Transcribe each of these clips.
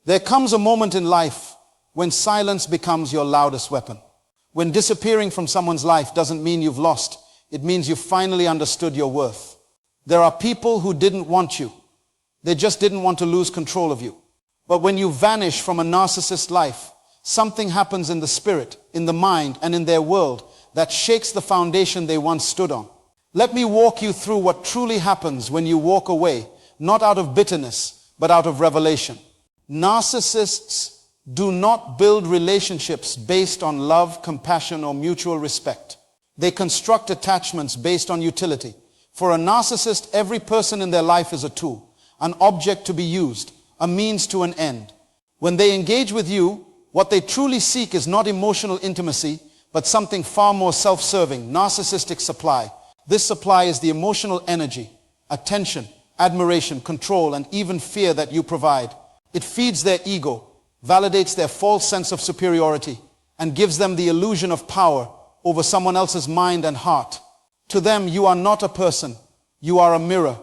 There comes a moment in life when silence becomes your loudest weapon. When disappearing from someone's life doesn't mean you've lost, it means you've finally understood your worth. There are people who didn't want you. They just didn't want to lose control of you. But when you vanish from a narcissist life, something happens in the spirit, in the mind, and in their world that shakes the foundation they once stood on. Let me walk you through what truly happens when you walk away, not out of bitterness, but out of revelation. Narcissists do not build relationships based on love, compassion, or mutual respect. They construct attachments based on utility. For a narcissist, every person in their life is a tool, an object to be used, a means to an end. When they engage with you, what they truly seek is not emotional intimacy, but something far more self-serving, narcissistic supply. This supply is the emotional energy, attention, admiration, control, and even fear that you provide. It feeds their ego, validates their false sense of superiority, and gives them the illusion of power over someone else's mind and heart. To them, you are not a person, you are a mirror.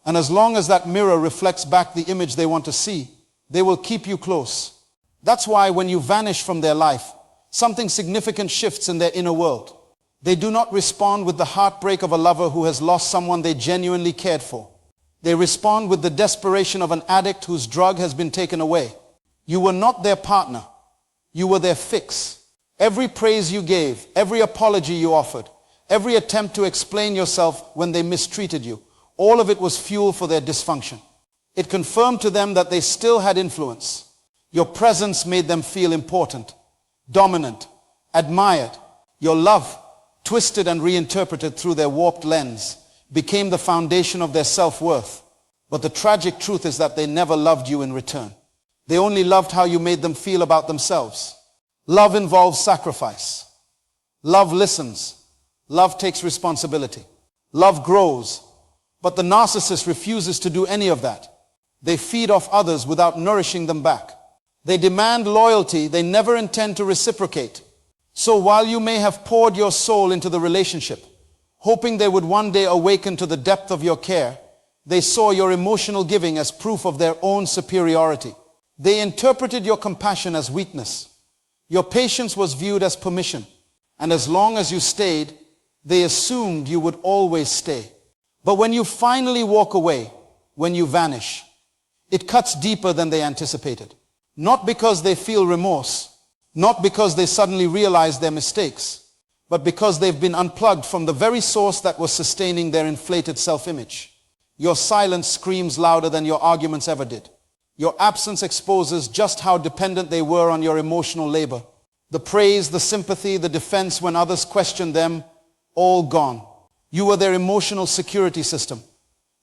And as long as that mirror reflects back the image they want to see, they will keep you close. That's why when you vanish from their life, something significant shifts in their inner world. They do not respond with the heartbreak of a lover who has lost someone they genuinely cared for. They respond with the desperation of an addict whose drug has been taken away. You were not their partner. You were their fix. Every praise you gave, every apology you offered, every attempt to explain yourself when they mistreated you, all of it was fuel for their dysfunction. It confirmed to them that they still had influence. Your presence made them feel important, dominant, admired. Your love, twisted and reinterpreted through their warped lens, became the foundation of their self-worth. But the tragic truth is that they never loved you in return. They only loved how you made them feel about themselves. Love involves sacrifice. Love listens. Love takes responsibility. Love grows. But the narcissist refuses to do any of that. They feed off others without nourishing them back. They demand loyalty they never intend to reciprocate. So while you may have poured your soul into the relationship, hoping they would one day awaken to the depth of your care, they saw your emotional giving as proof of their own superiority. They interpreted your compassion as weakness. Your patience was viewed as permission. And as long as you stayed, they assumed you would always stay. But when you finally walk away, when you vanish, it cuts deeper than they anticipated. Not because they feel remorse, not because they suddenly realize their mistakes, but because they've been unplugged from the very source that was sustaining their inflated self-image. Your silence screams louder than your arguments ever did. Your absence exposes just how dependent they were on your emotional labor. The praise, the sympathy, the defense when others questioned them, all gone. You were their emotional security system,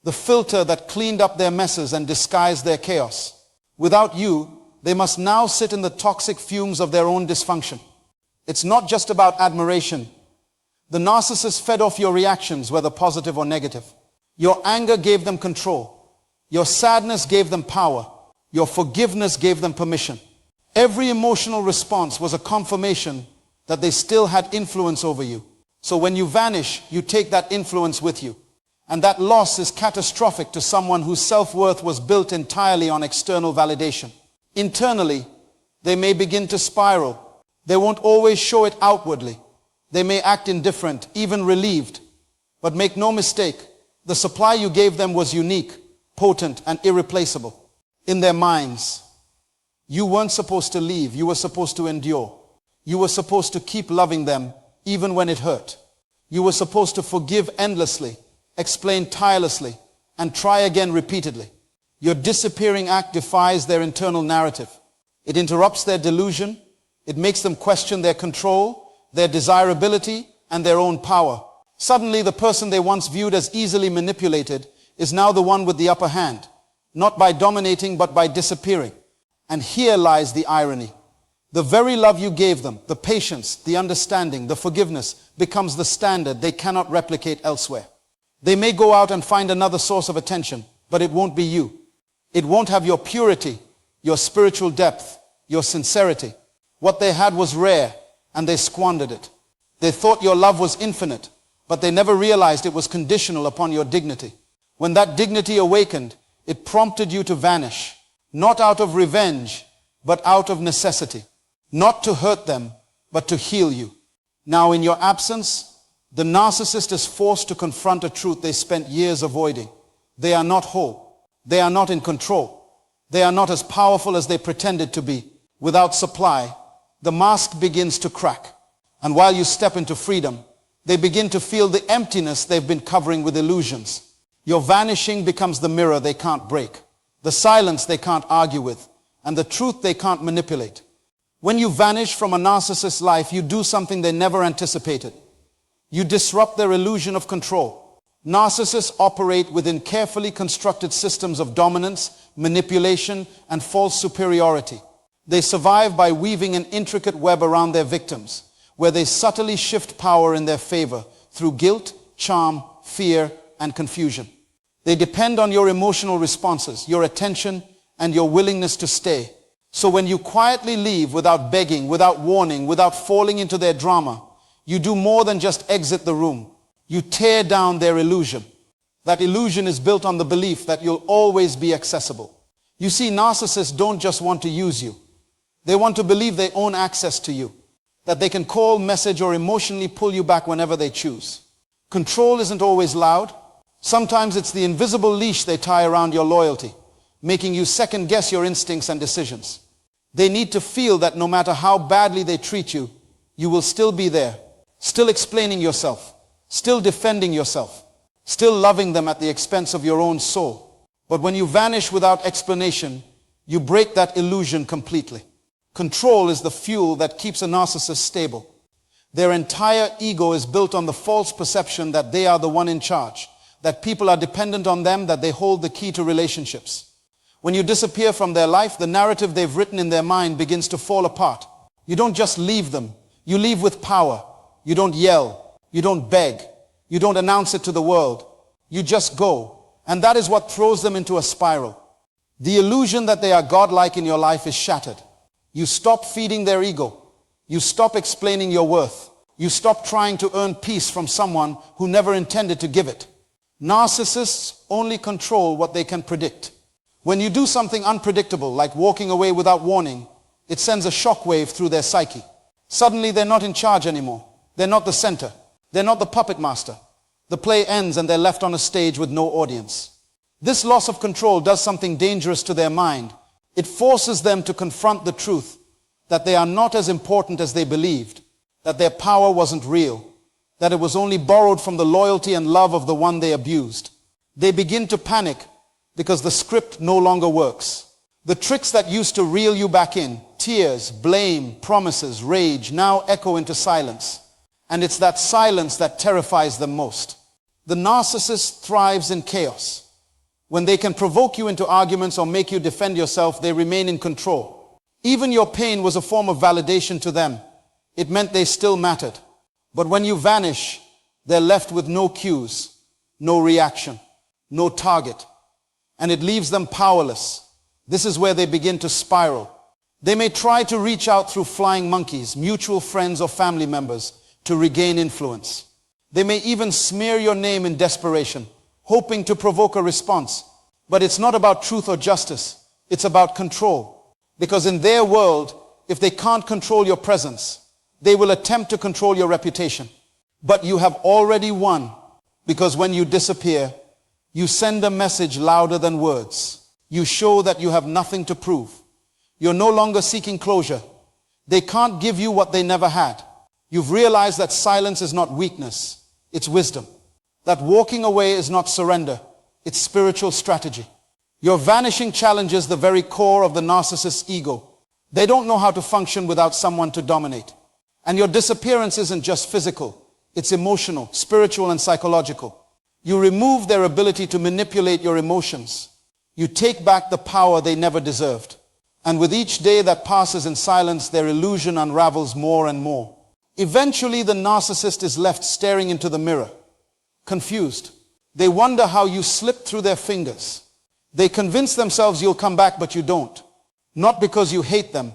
the filter that cleaned up their messes and disguised their chaos. Without you, they must now sit in the toxic fumes of their own dysfunction. It's not just about admiration. The narcissist fed off your reactions, whether positive or negative. Your anger gave them control. Your sadness gave them power. Your forgiveness gave them permission. Every emotional response was a confirmation that they still had influence over you. So when you vanish, you take that influence with you. And that loss is catastrophic to someone whose self-worth was built entirely on external validation. Internally, they may begin to spiral. They won't always show it outwardly. They may act indifferent, even relieved. But make no mistake, the supply you gave them was unique, potent, and irreplaceable. In their minds, you weren't supposed to leave. You were supposed to endure. You were supposed to keep loving them even when it hurt. You were supposed to forgive endlessly, explain tirelessly, and try again repeatedly. Your disappearing act defies their internal narrative. It interrupts their delusion. It makes them question their control, their desirability, and their own power. Suddenly, the person they once viewed as easily manipulated is now the one with the upper hand, not by dominating, but by disappearing. And here lies the irony. The very love you gave them, the patience, the understanding, the forgiveness, becomes the standard they cannot replicate elsewhere. They may go out and find another source of attention, but it won't be you. It won't have your purity, your spiritual depth, your sincerity. What they had was rare, and they squandered it. They thought your love was infinite, but they never realized it was conditional upon your dignity. When that dignity awakened, it prompted you to vanish, not out of revenge, but out of necessity. Not to hurt them, but to heal you. Now, in your absence, the narcissist is forced to confront a truth they spent years avoiding. They are not whole. They are not in control. They are not as powerful as they pretended to be. Without supply, the mask begins to crack. And while you step into freedom, they begin to feel the emptiness they've been covering with illusions. Your vanishing becomes the mirror they can't break, the silence they can't argue with, and the truth they can't manipulate. When you vanish from a narcissist's life, you do something they never anticipated. You disrupt their illusion of control. Narcissists operate within carefully constructed systems of dominance, manipulation, and false superiority. They survive by weaving an intricate web around their victims, where they subtly shift power in their favor through guilt, charm, fear, and confusion. They depend on your emotional responses, your attention, and your willingness to stay. So when you quietly leave without begging, without warning, without falling into their drama, you do more than just exit the room. You tear down their illusion. That illusion is built on the belief that you'll always be accessible. You see, narcissists don't just want to use you. They want to believe they own access to you, that they can call, message, or emotionally pull you back whenever they choose. Control isn't always loud. Sometimes it's the invisible leash they tie around your loyalty, making you second-guess your instincts and decisions. They need to feel that no matter how badly they treat you, you will still be there, still explaining yourself, still defending yourself, still loving them at the expense of your own soul. But when you vanish without explanation, you break that illusion completely. Control is the fuel that keeps a narcissist stable. Their entire ego is built on the false perception that they are the one in charge, that people are dependent on them, that they hold the key to relationships. When you disappear from their life, the narrative they've written in their mind begins to fall apart. You don't just leave them. You leave with power. You don't yell. You don't beg. You don't announce it to the world. You just go. And that is what throws them into a spiral. The illusion that they are godlike in your life is shattered. You stop feeding their ego. You stop explaining your worth. You stop trying to earn peace from someone who never intended to give it. Narcissists only control what they can predict. When you do something unpredictable, like walking away without warning, it sends a shockwave through their psyche. Suddenly they're not in charge anymore. They're not the center. They're not the puppet master. The play ends and they're left on a stage with no audience. This loss of control does something dangerous to their mind. It forces them to confront the truth that they are not as important as they believed, that their power wasn't real, that it was only borrowed from the loyalty and love of the one they abused. They begin to panic because the script no longer works. The tricks that used to reel you back in, tears, blame, promises, rage, now echo into silence. And it's that silence that terrifies them most. The narcissist thrives in chaos. When they can provoke you into arguments or make you defend yourself, they remain in control. Even your pain was a form of validation to them. It meant they still mattered. But when you vanish, they're left with no cues, no reaction, no target. And it leaves them powerless. This is where they begin to spiral. They may try to reach out through flying monkeys, mutual friends or family members, to regain influence. They may even smear your name in desperation, hoping to provoke a response. But it's not about truth or justice. It's about control. Because in their world, if they can't control your presence, they will attempt to control your reputation. But you have already won, because when you disappear, you send a message louder than words. You show that you have nothing to prove. You're no longer seeking closure. They can't give you what they never had. You've realized that silence is not weakness, it's wisdom. That walking away is not surrender, it's spiritual strategy. Your vanishing challenges the very core of the narcissist's ego. They don't know how to function without someone to dominate. And your disappearance isn't just physical, it's emotional, spiritual, and psychological. You remove their ability to manipulate your emotions. You take back the power they never deserved. And with each day that passes in silence, their illusion unravels more and more. Eventually, the narcissist is left staring into the mirror, confused. They wonder how you slipped through their fingers. They convince themselves you'll come back, but you don't. Not because you hate them,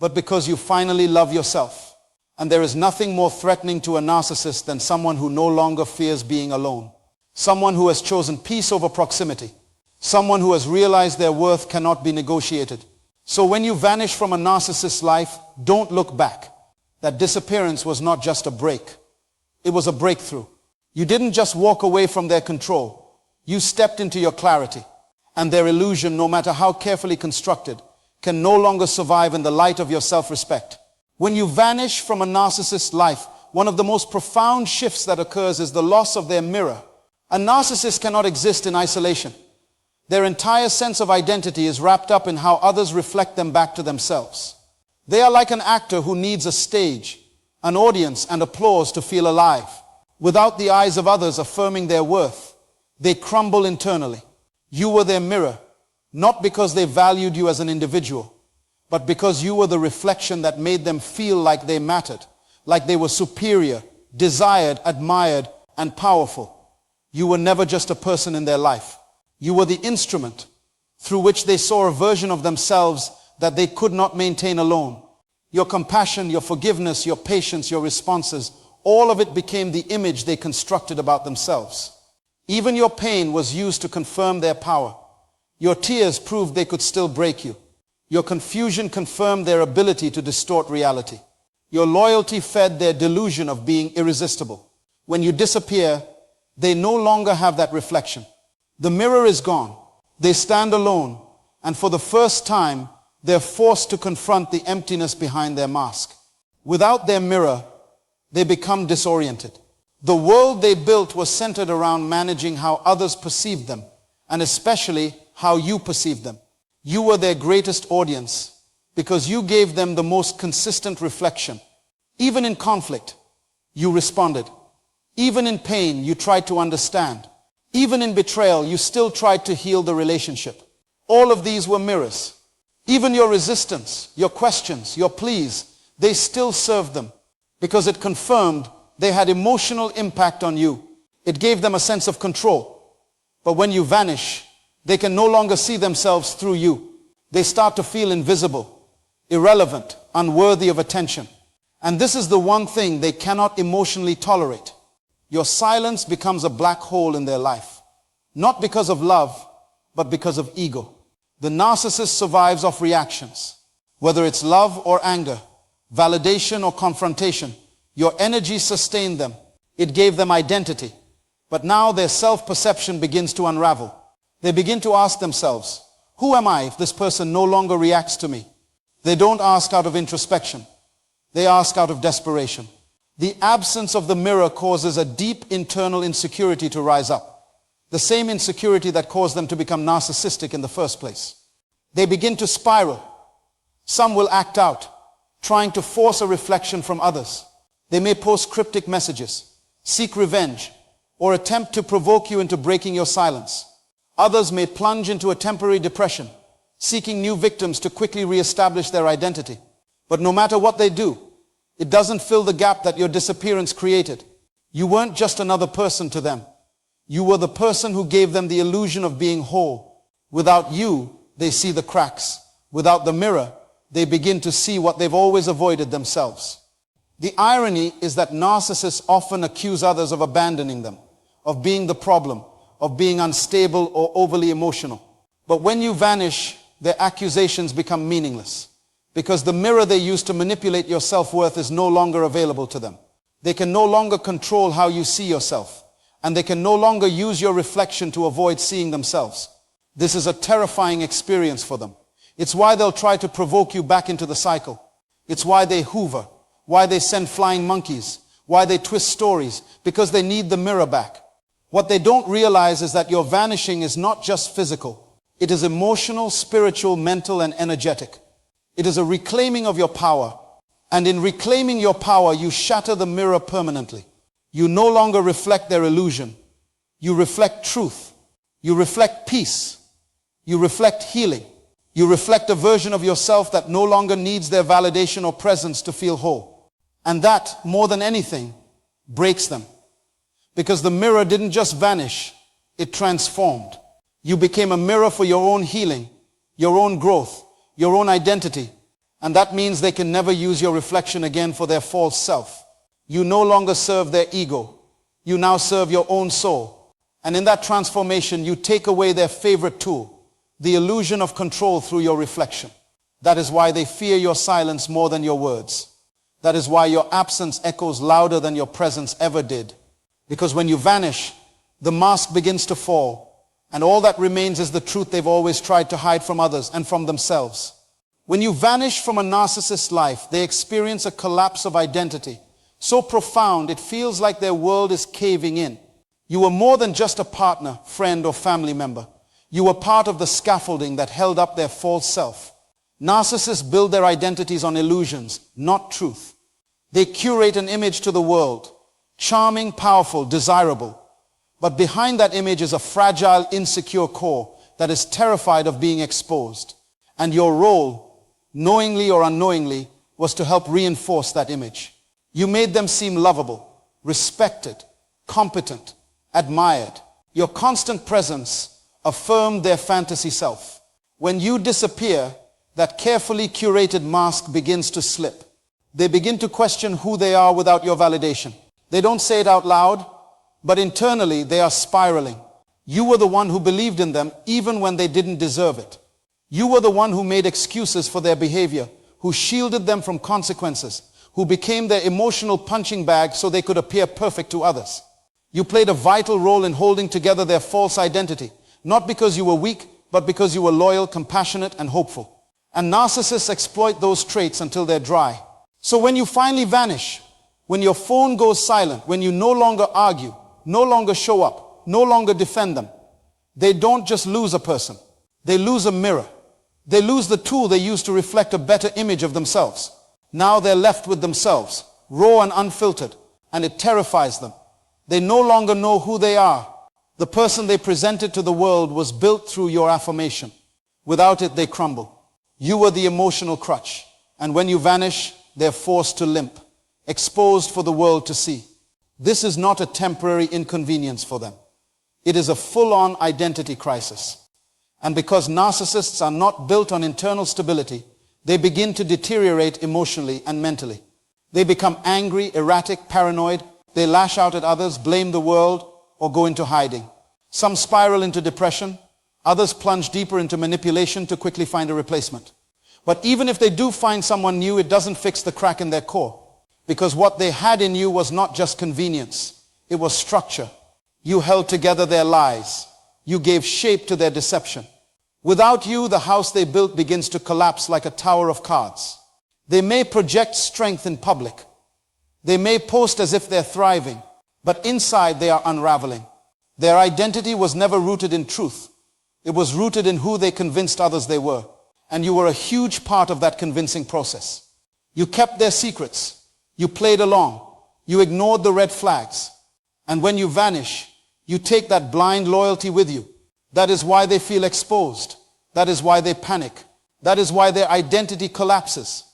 but because you finally love yourself. And there is nothing more threatening to a narcissist than someone who no longer fears being alone. Someone who has chosen peace over proximity. Someone who has realized their worth cannot be negotiated. So when you vanish from a narcissist's life, don't look back. That disappearance was not just a break. It was a breakthrough. You didn't just walk away from their control. You stepped into your clarity. And their illusion, no matter how carefully constructed, can no longer survive in the light of your self-respect. When you vanish from a narcissist's life, one of the most profound shifts that occurs is the loss of their mirror. A narcissist cannot exist in isolation. Their entire sense of identity is wrapped up in how others reflect them back to themselves. They are like an actor who needs a stage, an audience, and applause to feel alive. Without the eyes of others affirming their worth, they crumble internally. You were their mirror, not because they valued you as an individual, but because you were the reflection that made them feel like they mattered, like they were superior, desired, admired, and powerful. You were never just a person in their life. You were the instrument through which they saw a version of themselves that they could not maintain alone. Your compassion, your forgiveness, your patience, your responses, all of it became the image they constructed about themselves. Even your pain was used to confirm their power. Your tears proved they could still break you. Your confusion confirmed their ability to distort reality. Your loyalty fed their delusion of being irresistible. When you disappear, they no longer have that reflection. The mirror is gone. They stand alone, and for the first time, they're forced to confront the emptiness behind their mask. Without their mirror, they become disoriented. The world they built was centered around managing how others perceived them, and especially how you perceived them. You were their greatest audience because you gave them the most consistent reflection. Even in conflict, you responded. Even in pain, you tried to understand. Even in betrayal, you still tried to heal the relationship. All of these were mirrors. Even your resistance, your questions, your pleas, they still served them because it confirmed they had emotional impact on you. It gave them a sense of control. But when you vanish, they can no longer see themselves through you. They start to feel invisible, irrelevant, unworthy of attention. And this is the one thing they cannot emotionally tolerate. Your silence becomes a black hole in their life. Not because of love, but because of ego. The narcissist survives off reactions. Whether it's love or anger, validation or confrontation, your energy sustained them. It gave them identity. But now their self-perception begins to unravel. They begin to ask themselves, who am I if this person no longer reacts to me? They don't ask out of introspection. They ask out of desperation. The absence of the mirror causes a deep internal insecurity to rise up. The same insecurity that caused them to become narcissistic in the first place. They begin to spiral. Some will act out, trying to force a reflection from others. They may post cryptic messages, seek revenge, or attempt to provoke you into breaking your silence. Others may plunge into a temporary depression, seeking new victims to quickly reestablish their identity. But no matter what they do, it doesn't fill the gap that your disappearance created. You weren't just another person to them. You were the person who gave them the illusion of being whole. Without you, they see the cracks. Without the mirror, they begin to see what they've always avoided themselves. The irony is that narcissists often accuse others of abandoning them, of being the problem, of being unstable or overly emotional. But when you vanish, their accusations become meaningless, because the mirror they use to manipulate your self-worth is no longer available to them. They can no longer control how you see yourself, and they can no longer use your reflection to avoid seeing themselves. This is a terrifying experience for them. It's why they'll try to provoke you back into the cycle. It's why they hoover, why they send flying monkeys, why they twist stories, because they need the mirror back. What they don't realize is that your vanishing is not just physical. It is emotional, spiritual, mental, and energetic. It is a reclaiming of your power. And in reclaiming your power, you shatter the mirror permanently. You no longer reflect their illusion. You reflect truth. You reflect peace. You reflect healing. You reflect a version of yourself that no longer needs their validation or presence to feel whole. And that, more than anything, breaks them. Because the mirror didn't just vanish, it transformed. You became a mirror for your own healing, your own growth, your own identity. And that means they can never use your reflection again for their false self. You no longer serve their ego. You now serve your own soul. And in that transformation, you take away their favorite tool, the illusion of control through your reflection. That is why they fear your silence more than your words. That is why your absence echoes louder than your presence ever did. Because when you vanish, the mask begins to fall, and all that remains is the truth they've always tried to hide from others and from themselves. When you vanish from a narcissist's life, they experience a collapse of identity, so profound it feels like their world is caving in. You were more than just a partner, friend, or family member. You were part of the scaffolding that held up their false self. Narcissists build their identities on illusions, not truth. They curate an image to the world, charming, powerful, desirable. But behind that image is a fragile, insecure core that is terrified of being exposed. And your role, knowingly or unknowingly, was to help reinforce that image. You made them seem lovable, respected, competent, admired. Your constant presence affirmed their fantasy self. When you disappear, that carefully curated mask begins to slip. They begin to question who they are without your validation. They don't say it out loud, but internally they are spiraling. You were the one who believed in them even when they didn't deserve it. You were the one who made excuses for their behavior, who shielded them from consequences, who became their emotional punching bag so they could appear perfect to others. You played a vital role in holding together their false identity, not because you were weak, but because you were loyal, compassionate, and hopeful. And narcissists exploit those traits until they're dry. So when you finally vanish, when your phone goes silent, when you no longer argue, no longer show up, no longer defend them, they don't just lose a person. They lose a mirror. They lose the tool they use to reflect a better image of themselves. Now they're left with themselves, raw and unfiltered, and it terrifies them. They no longer know who they are. The person they presented to the world was built through your affirmation. Without it, they crumble. You were the emotional crutch, and when you vanish, they're forced to limp, exposed for the world to see. This is not a temporary inconvenience for them. It is a full-on identity crisis. And because narcissists are not built on internal stability, they begin to deteriorate emotionally and mentally. They become angry, erratic, paranoid. They lash out at others, blame the world, or go into hiding. Some spiral into depression. Others plunge deeper into manipulation to quickly find a replacement. But even if they do find someone new, it doesn't fix the crack in their core. Because what they had in you was not just convenience. It was structure. You held together their lies. You gave shape to their deception. Without you, the house they built begins to collapse like a tower of cards. They may project strength in public. They may post as if they're thriving. But inside they are unraveling. Their identity was never rooted in truth. It was rooted in who they convinced others they were. And you were a huge part of that convincing process. You kept their secrets. You played along. You ignored the red flags. And when you vanish, you take that blind loyalty with you. That is why they feel exposed. That is why they panic. That is why their identity collapses.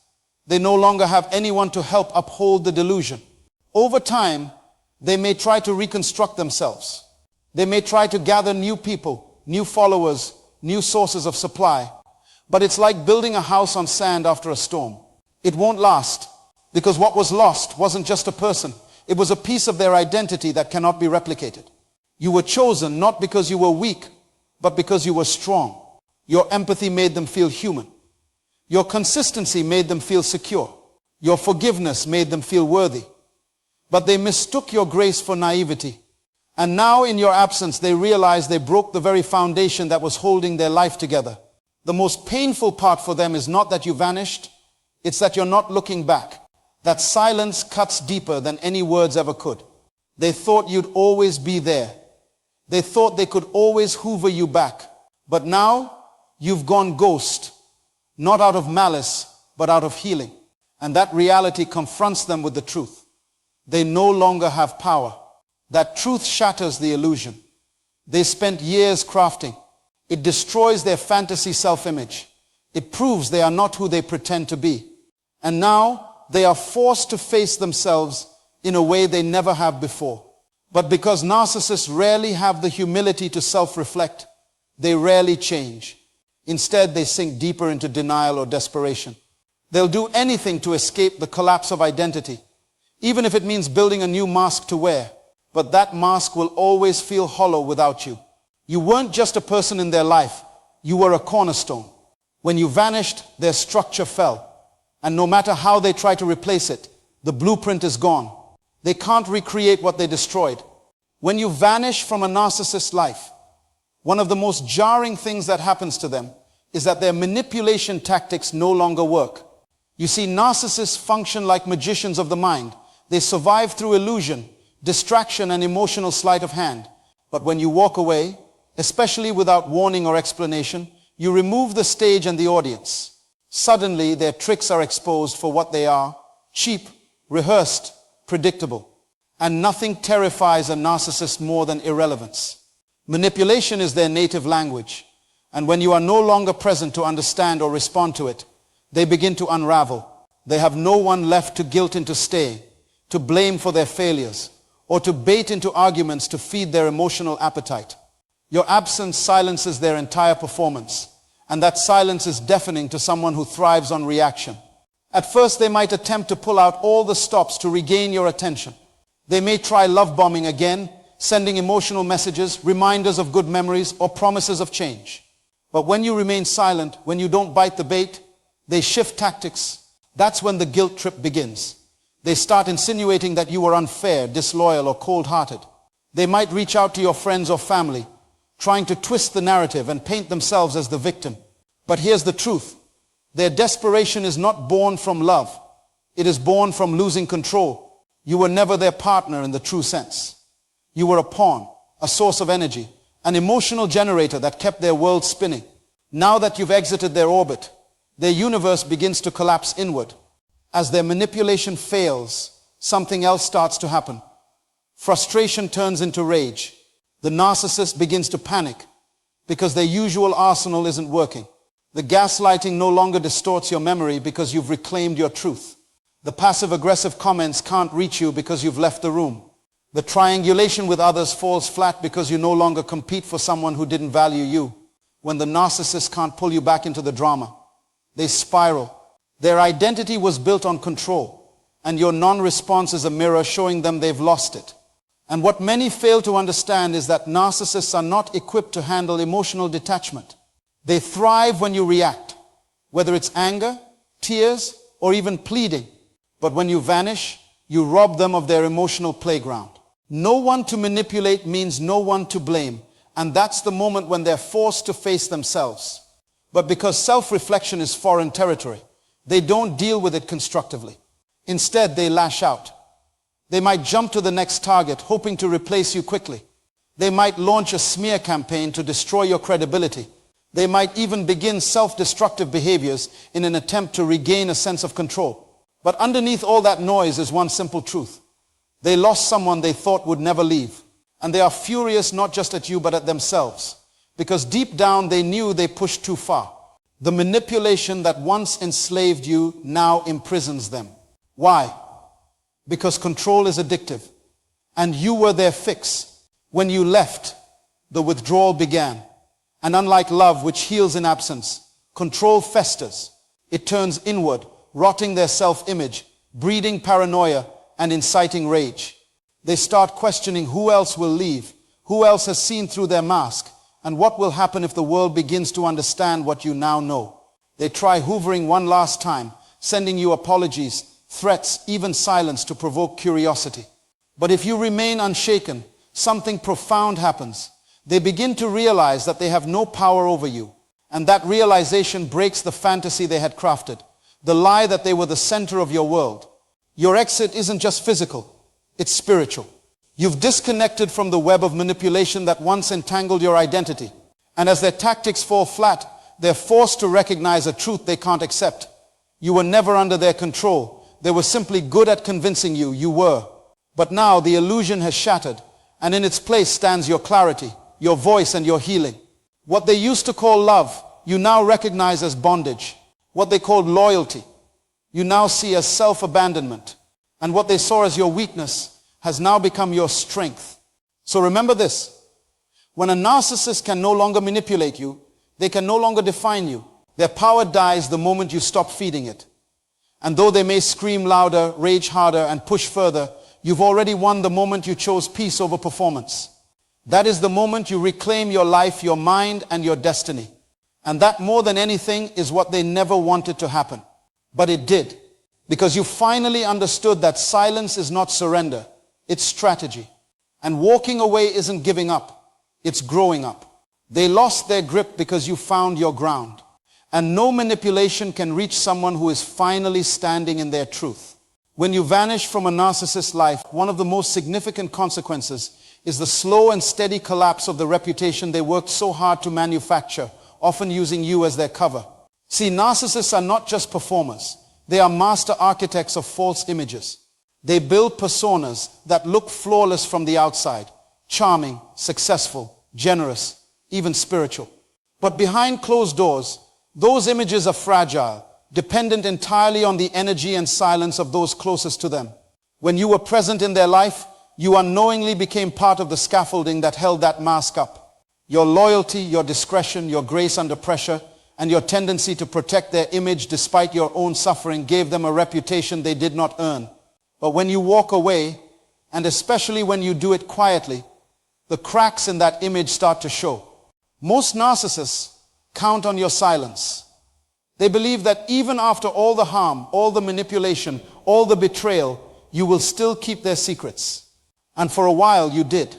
They no longer have anyone to help uphold the delusion. Over time, they may try to reconstruct themselves. They may try to gather new people, new followers, new sources of supply. But it's like building a house on sand after a storm. It won't last, because what was lost wasn't just a person. It was a piece of their identity that cannot be replicated. You were chosen not because you were weak, but because you were strong. Your empathy made them feel human. Your consistency made them feel secure. Your forgiveness made them feel worthy. But they mistook your grace for naivety. And now in your absence, they realize they broke the very foundation that was holding their life together. The most painful part for them is not that you vanished. It's that you're not looking back. That silence cuts deeper than any words ever could. They thought you'd always be there. They thought they could always hoover you back. But now you've gone ghost, not out of malice, but out of healing. And that reality confronts them with the truth. They no longer have power. That truth shatters the illusion. They spent years crafting. It destroys their fantasy self-image. It proves they are not who they pretend to be. And now they are forced to face themselves in a way they never have before. But because narcissists rarely have the humility to self-reflect, they rarely change. Instead, they sink deeper into denial or desperation. They'll do anything to escape the collapse of identity, even if it means building a new mask to wear. But that mask will always feel hollow without you. You weren't just a person in their life. You were a cornerstone. When you vanished, their structure fell. And no matter how they try to replace it, the blueprint is gone. They can't recreate what they destroyed. When you vanish from a narcissist's life, one of the most jarring things that happens to them is that their manipulation tactics no longer work. You see, narcissists function like magicians of the mind. They survive through illusion, distraction, and emotional sleight of hand. But when you walk away, especially without warning or explanation, you remove the stage and the audience. Suddenly, their tricks are exposed for what they are: cheap, rehearsed, predictable. And nothing terrifies a narcissist more than irrelevance. Manipulation is their native language. And when you are no longer present to understand or respond to it, they begin to unravel. They have no one left to guilt into stay, to blame for their failures, or to bait into arguments to feed their emotional appetite. Your absence silences their entire performance, and that silence is deafening to someone who thrives on reaction. At first, they might attempt to pull out all the stops to regain your attention. They may try love bombing again, sending emotional messages, reminders of good memories, or promises of change. But when you remain silent, when you don't bite the bait, they shift tactics. That's when the guilt trip begins. They start insinuating that you were unfair, disloyal, or cold-hearted. They might reach out to your friends or family, trying to twist the narrative and paint themselves as the victim. But here's the truth. Their desperation is not born from love. It is born from losing control. You were never their partner in the true sense. You were a pawn, a source of energy, an emotional generator that kept their world spinning. Now that you've exited their orbit, their universe begins to collapse inward. As their manipulation fails, something else starts to happen. Frustration turns into rage. The narcissist begins to panic because their usual arsenal isn't working. The gaslighting no longer distorts your memory because you've reclaimed your truth. The passive-aggressive comments can't reach you because you've left the room. The triangulation with others falls flat because you no longer compete for someone who didn't value you. When the narcissist can't pull you back into the drama, they spiral. Their identity was built on control, and your non-response is a mirror showing them they've lost it. And what many fail to understand is that narcissists are not equipped to handle emotional detachment. They thrive when you react, whether it's anger, tears, or even pleading. But when you vanish, you rob them of their emotional playground. No one to manipulate means no one to blame, and that's the moment when they're forced to face themselves. But because self-reflection is foreign territory, they don't deal with it constructively. Instead, they lash out. They might jump to the next target, hoping to replace you quickly. They might launch a smear campaign to destroy your credibility. They might even begin self-destructive behaviors in an attempt to regain a sense of control. But underneath all that noise is one simple truth. They lost someone they thought would never leave. And they are furious not just at you, but at themselves. Because deep down they knew they pushed too far. The manipulation that once enslaved you now imprisons them. Why? Because control is addictive. And you were their fix. When you left, the withdrawal began. And unlike love, which heals in absence, control festers. It turns inward, rotting their self-image, breeding paranoia, and inciting rage. They start questioning who else will leave, who else has seen through their mask, and what will happen if the world begins to understand what you now know. They try hoovering one last time, sending you apologies, threats, even silence to provoke curiosity. But if you remain unshaken, something profound happens. They begin to realize that they have no power over you, and that realization breaks the fantasy they had crafted, the lie that they were the center of your world. Your exit isn't just physical, it's spiritual. You've disconnected from the web of manipulation that once entangled your identity. And as their tactics fall flat, they're forced to recognize a truth they can't accept. You were never under their control. They were simply good at convincing you you were. But now the illusion has shattered, and in its place stands your clarity, your voice, and your healing. What they used to call love, you now recognize as bondage. What they called loyalty, you now see as self-abandonment. And what they saw as your weakness has now become your strength. So remember this. When a narcissist can no longer manipulate you, they can no longer define you. Their power dies the moment you stop feeding it. And though they may scream louder, rage harder, and push further, you've already won the moment you chose peace over performance. That is the moment you reclaim your life, your mind, and your destiny. And that more than anything is what they never wanted to happen. But it did. Because you finally understood that silence is not surrender, it's strategy. And walking away isn't giving up, it's growing up. They lost their grip because you found your ground. And no manipulation can reach someone who is finally standing in their truth. When you vanish from a narcissist's life, one of the most significant consequences is the slow and steady collapse of the reputation they worked so hard to manufacture, often using you as their cover. See, narcissists are not just performers. They are master architects of false images. They build personas that look flawless from the outside, charming, successful, generous, even spiritual. But behind closed doors, those images are fragile, dependent entirely on the energy and silence of those closest to them. When you were present in their life, you unknowingly became part of the scaffolding that held that mask up. Your loyalty, your discretion, your grace under pressure, and your tendency to protect their image despite your own suffering gave them a reputation they did not earn. But when you walk away, and especially when you do it quietly, the cracks in that image start to show. Most narcissists count on your silence. They believe that even after all the harm, all the manipulation, all the betrayal, you will still keep their secrets. And for a while you did.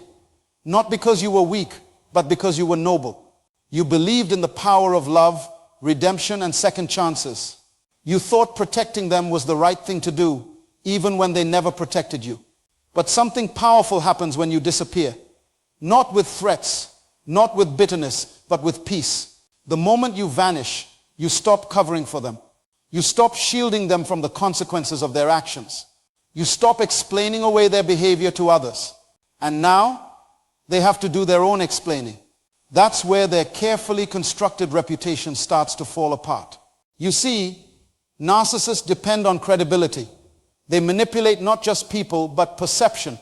Not because you were weak, but because you were noble. You believed in the power of love, redemption, and second chances. You thought protecting them was the right thing to do, even when they never protected you. But something powerful happens when you disappear. Not with threats, not with bitterness, but with peace. The moment you vanish, you stop covering for them. You stop shielding them from the consequences of their actions. You stop explaining away their behavior to others. And now, they have to do their own explaining. That's where their carefully constructed reputation starts to fall apart. You see, narcissists depend on credibility. They manipulate not just people, but perception.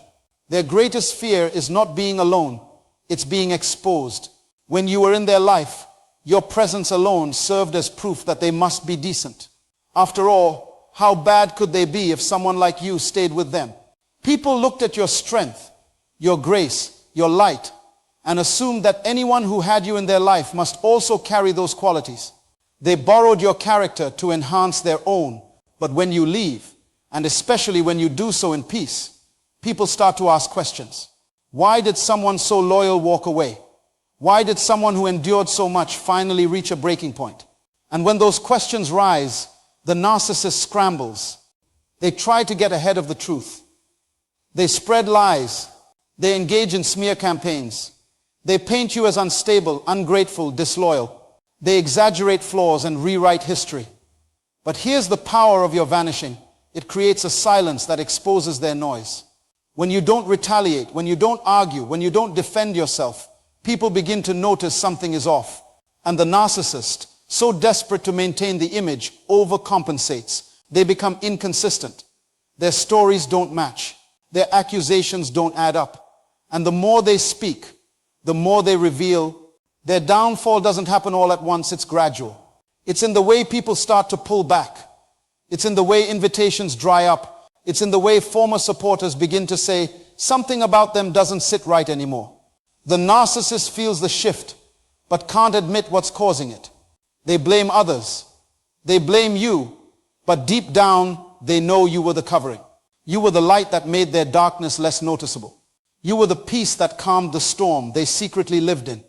Their greatest fear is not being alone, it's being exposed. When you were in their life, your presence alone served as proof that they must be decent. After all, how bad could they be if someone like you stayed with them? People looked at your strength, your grace, your light, and assumed that anyone who had you in their life must also carry those qualities. They borrowed your character to enhance their own. But when you leave, and especially when you do so in peace, people start to ask questions. Why did someone so loyal walk away? Why did someone who endured so much finally reach a breaking point? And when those questions rise, the narcissist scrambles. They try to get ahead of the truth. They spread lies. They engage in smear campaigns. They paint you as unstable, ungrateful, disloyal. They exaggerate flaws and rewrite history. But here's the power of your vanishing. It creates a silence that exposes their noise. When you don't retaliate, when you don't argue, when you don't defend yourself, people begin to notice something is off. And the narcissist, so desperate to maintain the image, overcompensates. They become inconsistent. Their stories don't match. Their accusations don't add up. And the more they speak, the more they reveal. Their downfall doesn't happen all at once, it's gradual. It's in the way people start to pull back. It's in the way invitations dry up. It's in the way former supporters begin to say something about them doesn't sit right anymore. The narcissist feels the shift, but can't admit what's causing it. They blame others. They blame you, but deep down, they know you were the covering. You were the light that made their darkness less noticeable. You were the peace that calmed the storm they secretly lived in.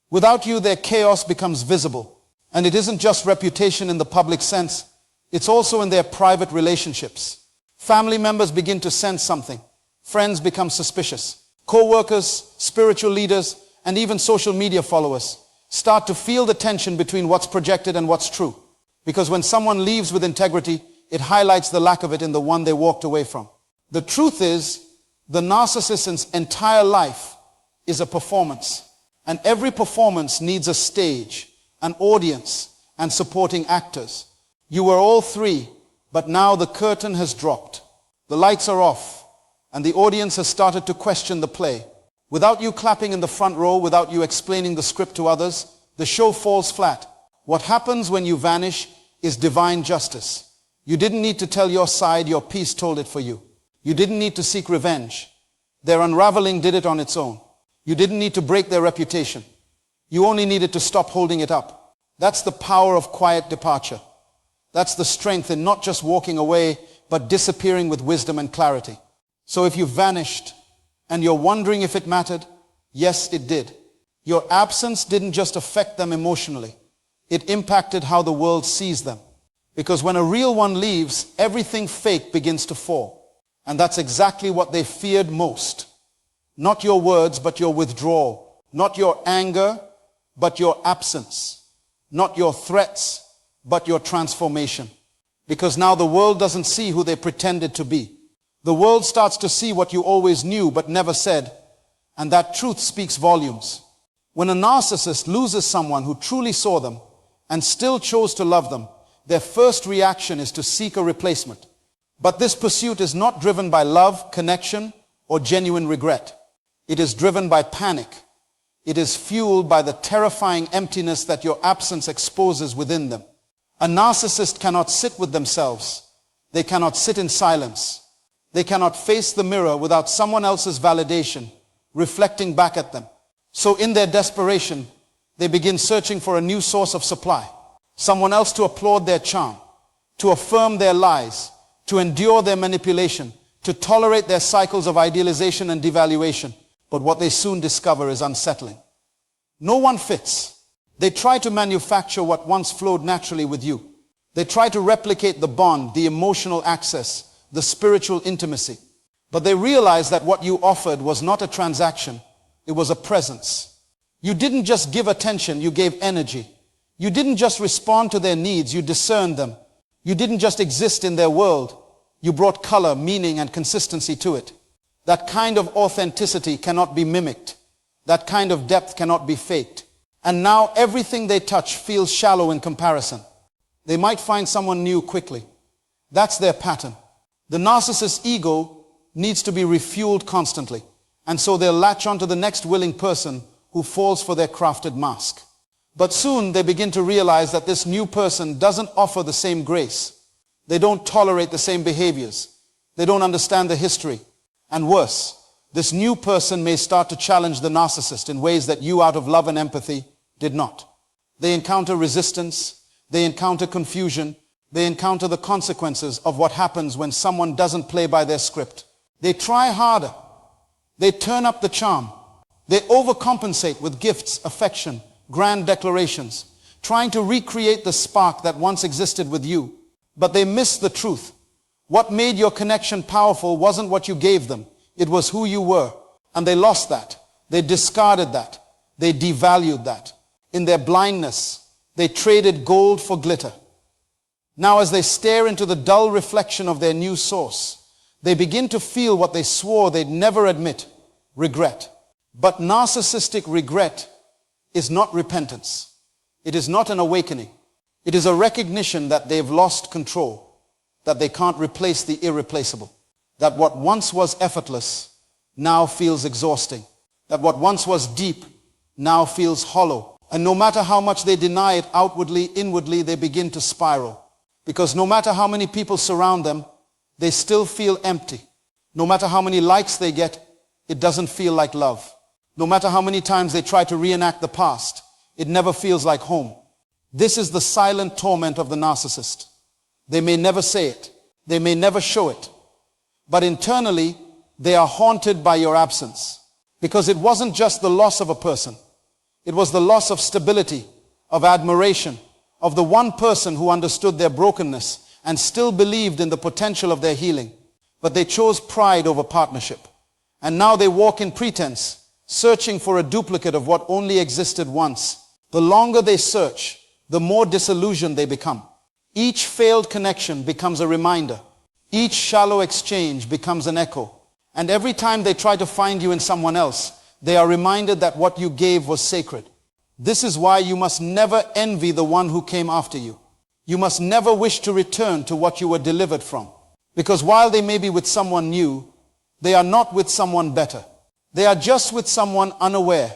Without you, their chaos becomes visible. And it isn't just reputation in the public sense. It's also in their private relationships. Family members begin to sense something. Friends become suspicious. Co-workers, spiritual leaders, and even social media followers start to feel the tension between what's projected and what's true. Because when someone leaves with integrity, it highlights the lack of it in the one they walked away from. The truth is, the narcissist's entire life is a performance. And every performance needs a stage, an audience, and supporting actors. You were all three, but now the curtain has dropped. The lights are off, and the audience has started to question the play. Without you clapping in the front row, without you explaining the script to others, the show falls flat. What happens when you vanish is divine justice. You didn't need to tell your side, your piece told it for you. You didn't need to seek revenge. Their unraveling did it on its own. You didn't need to break their reputation. You only needed to stop holding it up. That's the power of quiet departure. That's the strength in not just walking away, but disappearing with wisdom and clarity. So if you vanished and you're wondering if it mattered, yes, it did. Your absence didn't just affect them emotionally. It impacted how the world sees them. Because when a real one leaves, everything fake begins to fall. And that's exactly what they feared most. Not your words, but your withdrawal. Not your anger, but your absence. Not your threats, but your transformation. Because now the world doesn't see who they pretended to be. The world starts to see what you always knew but never said. And that truth speaks volumes. When a narcissist loses someone who truly saw them and still chose to love them, their first reaction is to seek a replacement. But this pursuit is not driven by love, connection, or genuine regret. It is driven by panic. It is fueled by the terrifying emptiness that your absence exposes within them. A narcissist cannot sit with themselves. They cannot sit in silence. They cannot face the mirror without someone else's validation reflecting back at them. So in their desperation, they begin searching for a new source of supply. Someone else to applaud their charm, to affirm their lies, to endure their manipulation, to tolerate their cycles of idealization and devaluation. But what they soon discover is unsettling. No one fits. They try to manufacture what once flowed naturally with you. They try to replicate the bond, the emotional access, the spiritual intimacy. But they realize that what you offered was not a transaction, it was a presence. You didn't just give attention, you gave energy. You didn't just respond to their needs, you discerned them. You didn't just exist in their world, you brought color, meaning, and consistency to it. That kind of authenticity cannot be mimicked. That kind of depth cannot be faked. And now everything they touch feels shallow in comparison. They might find someone new quickly. That's their pattern. The narcissist's ego needs to be refueled constantly. And so they'll latch onto the next willing person who falls for their crafted mask. But soon they begin to realize that this new person doesn't offer the same grace. They don't tolerate the same behaviors. They don't understand the history. And worse, this new person may start to challenge the narcissist in ways that you, out of love and empathy, did not. They encounter resistance. They encounter confusion. They encounter the consequences of what happens when someone doesn't play by their script. They try harder. They turn up the charm. They overcompensate with gifts, affection, grand declarations, trying to recreate the spark that once existed with you. But they miss the truth. What made your connection powerful wasn't what you gave them. It was who you were. And they lost that. They discarded that. They devalued that. In their blindness, they traded gold for glitter. Now as they stare into the dull reflection of their new source, they begin to feel what they swore they'd never admit: regret. But narcissistic regret is not repentance. It is not an awakening. It is a recognition that they've lost control, that they can't replace the irreplaceable, that what once was effortless now feels exhausting, that what once was deep now feels hollow. And no matter how much they deny it outwardly, inwardly they begin to spiral. Because no matter how many people surround them, they still feel empty. No matter how many likes they get, it doesn't feel like love. No matter how many times they try to reenact the past, it never feels like home. This is the silent torment of the narcissist. They may never say it. They may never show it. But internally, they are haunted by your absence. Because it wasn't just the loss of a person. It was the loss of stability, of admiration, of the one person who understood their brokenness and still believed in the potential of their healing. But they chose pride over partnership. And now they walk in pretense, searching for a duplicate of what only existed once. The longer they search, the more disillusioned they become. Each failed connection becomes a reminder. Each shallow exchange becomes an echo. And every time they try to find you in someone else, they are reminded that what you gave was sacred. This is why you must never envy the one who came after you. You must never wish to return to what you were delivered from. Because while they may be with someone new, they are not with someone better. They are just with someone unaware.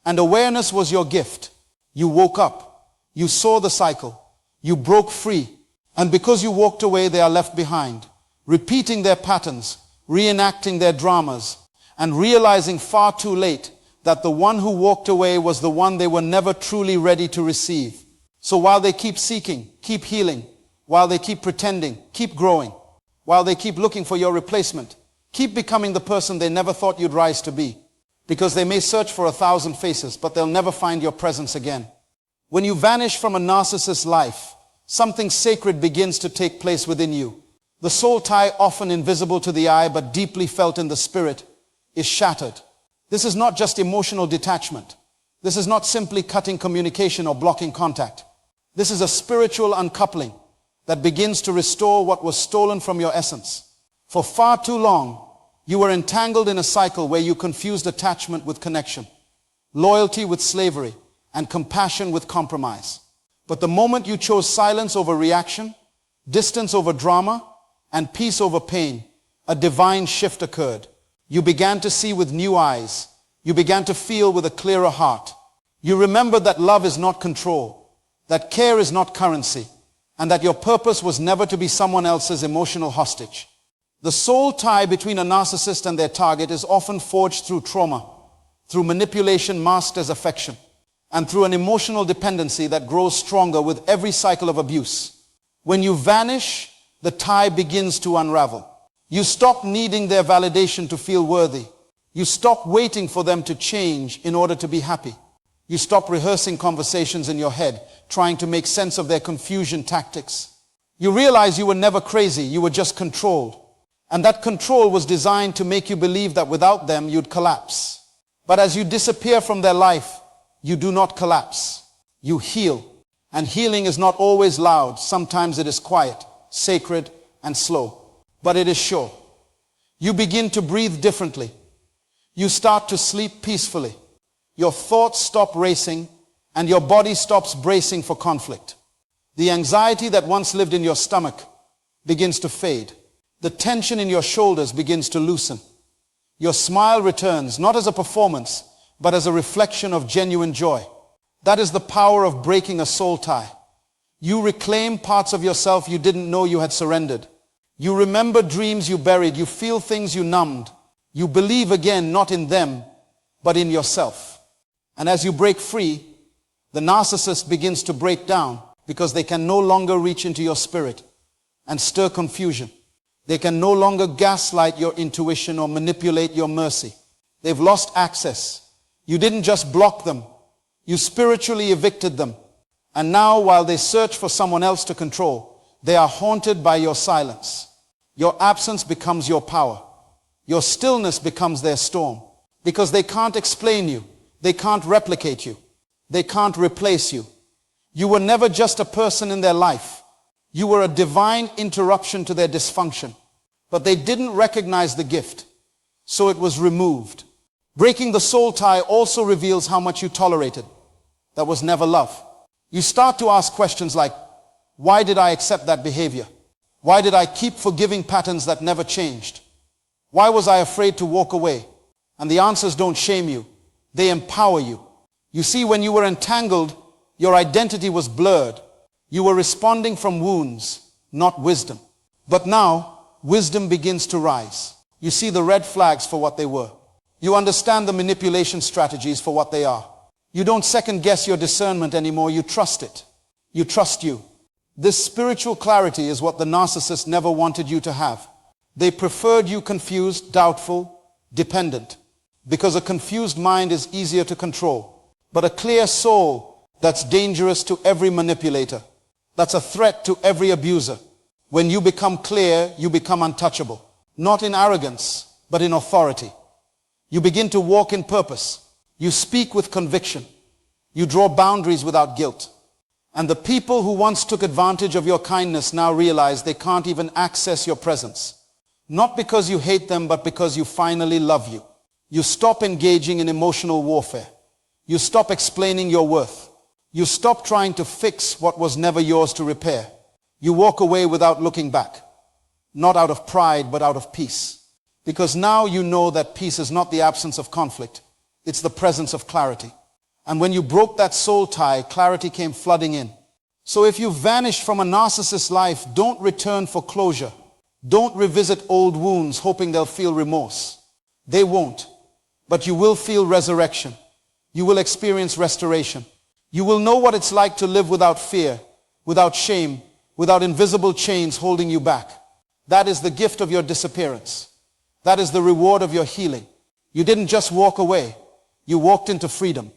And awareness was your gift. You woke up. You saw the cycle. You broke free. And because you walked away, they are left behind, repeating their patterns, reenacting their dramas, and realizing far too late that the one who walked away was the one they were never truly ready to receive. So while they keep seeking, keep healing, while they keep pretending, keep growing, while they keep looking for your replacement, keep becoming the person they never thought you'd rise to be. Because they may search for 1,000 faces, but they'll never find your presence again. When you vanish from a narcissist's life, something sacred begins to take place within you. The soul tie, often invisible to the eye but deeply felt in the spirit, is shattered. This is not just emotional detachment. This is not simply cutting communication or blocking contact. This is a spiritual uncoupling that begins to restore what was stolen from your essence. For far too long, you were entangled in a cycle where you confused attachment with connection, loyalty with slavery, and compassion with compromise. But the moment you chose silence over reaction, distance over drama, and peace over pain, a divine shift occurred. You began to see with new eyes. You began to feel with a clearer heart. You remembered that love is not control, that care is not currency, and that your purpose was never to be someone else's emotional hostage. The soul tie between a narcissist and their target is often forged through trauma, through manipulation masked as affection, and through an emotional dependency that grows stronger with every cycle of abuse. When you vanish, the tie begins to unravel. You stop needing their validation to feel worthy. You stop waiting for them to change in order to be happy. You stop rehearsing conversations in your head, trying to make sense of their confusion tactics. You realize you were never crazy, you were just controlled. And that control was designed to make you believe that without them you'd collapse. But as you disappear from their life, you do not collapse. You heal. And healing is not always loud. Sometimes it is quiet, sacred, and slow. But it is sure. You begin to breathe differently. You start to sleep peacefully. Your thoughts stop racing, and your body stops bracing for conflict. The anxiety that once lived in your stomach begins to fade. The tension in your shoulders begins to loosen. Your smile returns, not as a performance, but as a reflection of genuine joy. That is the power of breaking a soul tie. You reclaim parts of yourself you didn't know you had surrendered. You remember dreams you buried. You feel things you numbed. You believe again, not in them, but in yourself. And as you break free, the narcissist begins to break down because they can no longer reach into your spirit and stir confusion. They can no longer gaslight your intuition or manipulate your mercy. They've lost access. You didn't just block them. You spiritually evicted them. And now, while they search for someone else to control, they are haunted by your silence. Your absence becomes your power. Your stillness becomes their storm. Because they can't explain you. They can't replicate you. They can't replace you. You were never just a person in their life. You were a divine interruption to their dysfunction. But they didn't recognize the gift, so it was removed. Breaking the soul tie also reveals how much you tolerated. That was never love. You start to ask questions like, why did I accept that behavior? Why did I keep forgiving patterns that never changed? Why was I afraid to walk away? And the answers don't shame you. They empower you. You see, when you were entangled, your identity was blurred. You were responding from wounds, not wisdom. But now, wisdom begins to rise. You see the red flags for what they were. You understand the manipulation strategies for what they are. You don't second guess your discernment anymore. You trust it. You trust you. This spiritual clarity is what the narcissist never wanted you to have. They preferred you confused, doubtful, dependent. Because a confused mind is easier to control. But a clear soul, that's dangerous to every manipulator. That's a threat to every abuser. When you become clear, you become untouchable. Not in arrogance, but in authority. You begin to walk in purpose. You speak with conviction. You draw boundaries without guilt. And the people who once took advantage of your kindness now realize they can't even access your presence. Not because you hate them, but because you finally love you. You stop engaging in emotional warfare. You stop explaining your worth. You stop trying to fix what was never yours to repair. You walk away without looking back. Not out of pride, but out of peace. Because now you know that peace is not the absence of conflict. It's the presence of clarity. And when you broke that soul tie, clarity came flooding in. So if you vanish from a narcissist's life, don't return for closure. Don't revisit old wounds hoping they'll feel remorse. They won't. But you will feel resurrection. You will experience restoration. You will know what it's like to live without fear, without shame, without invisible chains holding you back. That is the gift of your disappearance. That is the reward of your healing. You didn't just walk away. You walked into freedom.